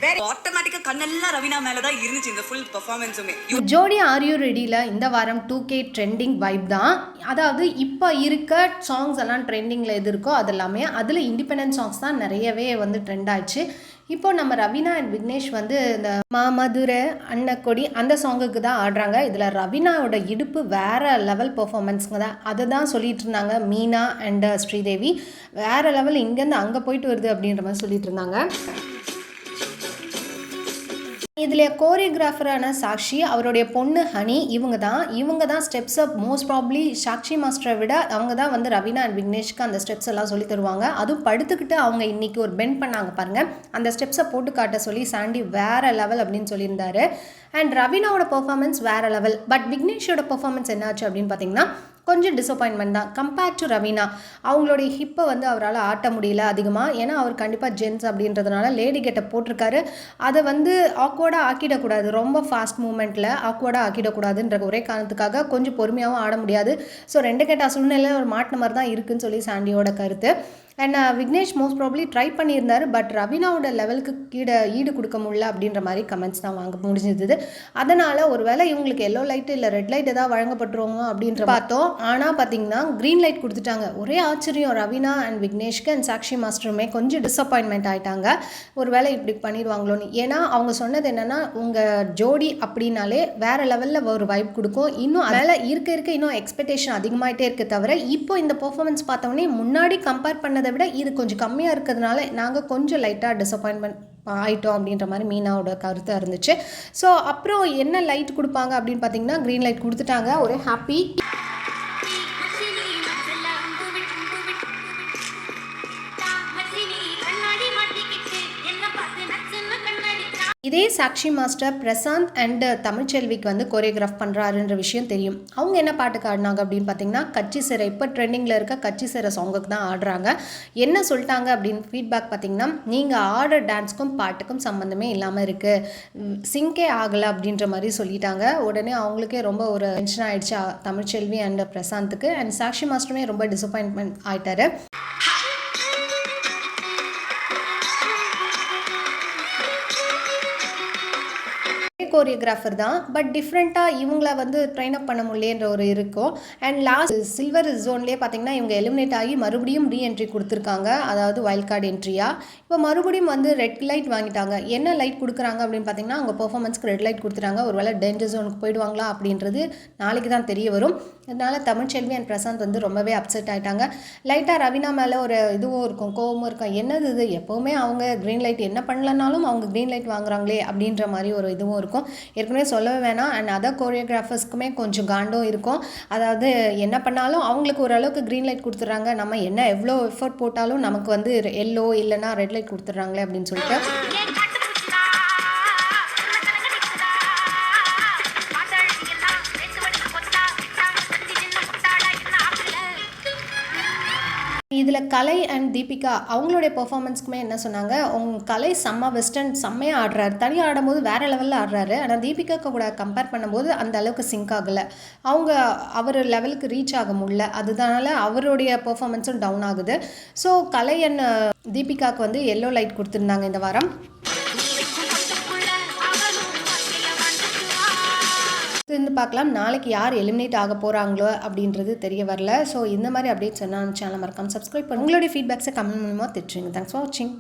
வேற ஆட்டோமேட்டிக்கா கண்ணெல்லாம் ரவீனா மேல தான் இருந்துச்சு இந்த ஃபுல் பெர்ஃபார்மன்ஸுமே. ஜோடி ஆர் யூ ரெடியில் இந்த வாரம் 2K ட்ரெண்டிங் வைப் தான். அதாவது இப்போ இருக்க சாங்ஸ் எல்லாம் ட்ரெண்டிங்கில் எது இருக்கோ அது எல்லாமே, அதில் இண்டிபெண்டன்ட் சாங்ஸ் தான் நிறையவே வந்து ட்ரெண்ட் ஆச்சு. இப்போ நம்ம ரவீனா அண்ட் விக்னேஷ் வந்து இந்த மாமதுரை அன்னக்கொடி அந்த சாங்குக்கு தான் ஆடுறாங்க. இதில் ரவீனாவோட இடுப்பு வேறு லெவல் பெர்ஃபார்மன்ஸுங்க தான். அதை தான் சொல்லிட்டு இருந்தாங்க மீனா அண்ட் ஸ்ரீதேவி. வேறு லெவல், இங்கேருந்து அங்கே போயிட்டு வருது அப்படின்ற மாதிரி சொல்லிட்டு இருந்தாங்க. இதில் கோரியோகிராஃபரான சாக்ஷி, அவருடைய பொண்ணு ஹனி, இவங்க தான் ஸ்டெப்ஸை மோஸ்ட் ப்ராப்ளி சாக்ஷி மாஸ்டரை விட அவங்க தான் வந்து ரவீனா அண்ட் விக்னேஷ்க்கு அந்த ஸ்டெப்ஸ் எல்லாம் சொல்லி தருவாங்க. அதுவும் படுத்துக்கிட்டு அவங்க இன்றைக்கி ஒரு பெண்ட் பண்ணாங்க பாருங்கள், அந்த ஸ்டெப்ஸை போட்டு காட்ட சொல்லி சாண்டி வேறு லெவல் அப்படின்னு சொல்லியிருந்தாரு. அண்ட் ரவீனாவோட பெர்ஃபார்மன்ஸ் வேறு லெவல். பட் விக்னேஷோட பெர்ஃபார்மன்ஸ் என்னாச்சு அப்படின்னு பார்த்தீங்கன்னா கொஞ்சம் டிசப்பாயின்மெண்ட் தான். கம்பேர்ட் டு ரவீனா, அவங்களுடைய ஹிப்பை வந்து அவரால் ஆட்ட முடியல அதிகமாக. ஏன்னா அவர் கண்டிப்பாக ஜென்ஸ் அப்படின்றதுனால லேடி கெட்ட போட்டிருக்காரு. அதை வந்து ஆக்வர்டாக ஆக்கிடக்கூடாது, ரொம்ப ஃபாஸ்ட் மூமெண்ட்டில் ஆக்வர்டாக ஆக்கிடக்கூடாதுன்ற ஒரே காரணத்துக்காக கொஞ்சம் பொறுமையாகவும் ஆட முடியாது. ஸோ ரெண்டு கெட்ட சூழ்நிலையில் ஒரு மாட்டின மாதிரி தான் இருக்குதுன்னு சொல்லி சாண்டியோட கருத்து. And Vignesh most probably try பண்ணியிருந்தார். பட் ரவீனாவோட லெவலுக்கு ஈடு கொடுக்க முடியல அப்படின்ற மாதிரி கமெண்ட்ஸ் தான் வாங்க முடிஞ்சது. அதனால் ஒரு வேளை இவங்களுக்கு எல்லோ லைட்டு இல்லை ரெட் லைட் ஏதாவது வழங்கப்பட்டுருவோங்க அப்படின்ற பார்த்தோம். ஆனால் பார்த்தீங்கன்னா க்ரீன் லைட் கொடுத்துட்டாங்க. ஒரே ஆச்சரியம், ரவீனா அண்ட் விக்னேஷ்க்கு அண்ட் சாக்ஷி மாஸ்டருமே கொஞ்சம் டிசப்பாயின்மெண்ட் ஆகிட்டாங்க. ஒரு வேளை இப்படி பண்ணிடுவாங்களோன்னு. ஏன்னா அவங்க சொன்னது என்னென்னா, உங்கள் ஜோடி அப்படின்னாலே வேறு லெவலில் ஒரு வைப் கொடுக்கும். இன்னும் அதில் இருக்க இன்னும் எக்ஸ்பெக்டேஷன் அதிகமாகிட்டே இருக்க தவிர, இப்போ இந்த பெர்ஃபார்மன்ஸ் பார்த்தோன்னே முன்னாடி கம்பேர் பண்ணதை விட இது கொஞ்சம் கம்மியாக இருக்கிறதுனால நாங்கள் கொஞ்சம் லைட்டாக டிசப்பாயின்மெண்ட் ஆகிட்டோம் அப்படின்ற மாதிரி மீனாவோட கருத்தாக இருந்துச்சு. ஸோ அப்புறம் என்ன லைட் கொடுப்பாங்க அப்படின்னு பார்த்தீங்கன்னா க்ரீன் லைட் கொடுத்துட்டாங்க. ஒரே ஹாப்பி. இதே சாக்ஷி மாஸ்டர் பிரசாந்த் அண்ட் தமிழ்ச்செல்விக்கு வந்து கோரியோகிராஃப் பண்ணுறாருன்ற விஷயம் தெரியும். அவங்க என்ன பாட்டுக்கு ஆடினாங்க அப்படின்னு பார்த்தீங்கன்னா கச்சி சிறை, இப்போ ட்ரெண்டிங்கில் இருக்க கச்சி சிறை சாங்குக்கு தான் ஆடுறாங்க. என்ன சொல்லிட்டாங்க அப்படின்னு ஃபீட்பேக் பார்த்தீங்கன்னா, நீங்கள் ஆடுற டான்ஸ்க்கும் பாட்டுக்கும் சம்மந்தமே இல்லாமல் இருக்குது, சிங்கே ஆகலை அப்படின்ற மாதிரி சொல்லிட்டாங்க. உடனே அவங்களுக்கே ரொம்ப ஒரு டென்ஷன் ஆகிடுச்சு தமிழ்ச்செல்வி அண்ட் பிரசாந்துக்கு. அண்ட் சாக்ஷி மாஸ்டருமே ரொம்ப டிசப்பாயின்மெண்ட் ஆகிட்டாரு. கோரியோகிராஃபர் தான், பட் டிஃப்ரெண்ட்டாக இவங்கள வந்து ட்ரெயின் அப் பண்ண முடியலன்ற ஒரு இருக்கும். அண்ட் லாஸ்ட் சில்வர் ஜோன்லேயே பார்த்தீங்கன்னா இவங்க எலிமினேட் ஆகி மறுபடியும் ரீஎன்ட்ரி கொடுத்துருக்காங்க, அதாவது வைல்ட் கார்டு என்ட்ரியாக. இப்போ மறுபடியும் வந்து ரெட் லைட் வாங்கிட்டாங்க. என்ன லைட் கொடுக்குறாங்க அப்படின்னு பார்த்தீங்கன்னா அவங்க பெர்ஃபார்மன்ஸ்க்கு ரெட் லைட் கொடுத்துட்டாங்க. ஒரு வேளை டேஞ்சர் ஜோனுக்கு போயிடுவாங்களா அப்படின்றது நாளைக்கு தான் தெரிய வரும். அதனால் தமிழ்ச்செல்வி அண்ட் பிரசாந்த் வந்து ரொம்பவே அப்செட் ஆகிட்டாங்க. லைட்டாக ரவீனா மேலே ஒரு இதுவும் இருக்கும், கோவமும் இருக்கும். என்னது இது, எப்போவுமே அவங்க க்ரீன் லைட் என்ன பண்ணலனாலும் அவங்க க்ரீன் லைட் வாங்குறாங்களே அப்படின்ற மாதிரி ஒரு இதுவும் இருக்கும். ஏற்கனவே சொல்லவே வேணாம். அண்ட் அதர் கோரியோகிராஃபர்ஸ்க்குமே கொஞ்சம் காண்டும் இருக்கும். அதாவது என்ன பண்ணாலும் அவங்களுக்கு ஓரளவுக்கு க்ரீன் லைட் கொடுத்துட்றாங்க, நம்ம என்ன எவ்வளோ எஃபர்ட் போட்டாலும் நமக்கு வந்து எல்லோ இல்லைனா ரெட் லைட் கொடுத்துட்றாங்களே அப்படின்னு சொல்லிட்டு இதில் கலை அண்ட் தீபிகா அவங்களுடைய பெர்ஃபார்மன்ஸ்க்குமே என்ன சொன்னாங்க, உங்கள் கலை செம்ம வெஸ்டர்ன் செம்மையாக ஆடுறாரு, தனியாக ஆடும்போது வேறு லெவலில் ஆடுறாரு. ஆனால் தீபிகாவுக்கு கூட கம்பேர் பண்ணும்போது அந்த அளவுக்கு சிங்க் ஆகலை, அவங்க அவர் லெவலுக்கு ரீச் ஆக முடியல. அதனால அவருடைய பெர்ஃபார்மன்ஸும் டவுன் ஆகுது. ஸோ கலை அண்ட் தீபிகாவுக்கு வந்து எல்லோ லைட் கொடுத்துருந்தாங்க இந்த வாரம். இருந்து பார்க்கலாம் நாளைக்கு யார் எலிமினேட் ஆக போகிறாங்களோ அப்படின்றது தெரிய வரல. ஸோ இந்த மாதிரி அப்டேட்ஸ் என்ன சேனல் மறக்காமல் சப்ஸ்கிரைப் பண்ணி உங்களுடைய ஃபீட்பேக்ஸை கமெண்ட் மூலமாக திட்டுறீங்க. தேங்க்ஸ் ஃபார் வாட்சிங்.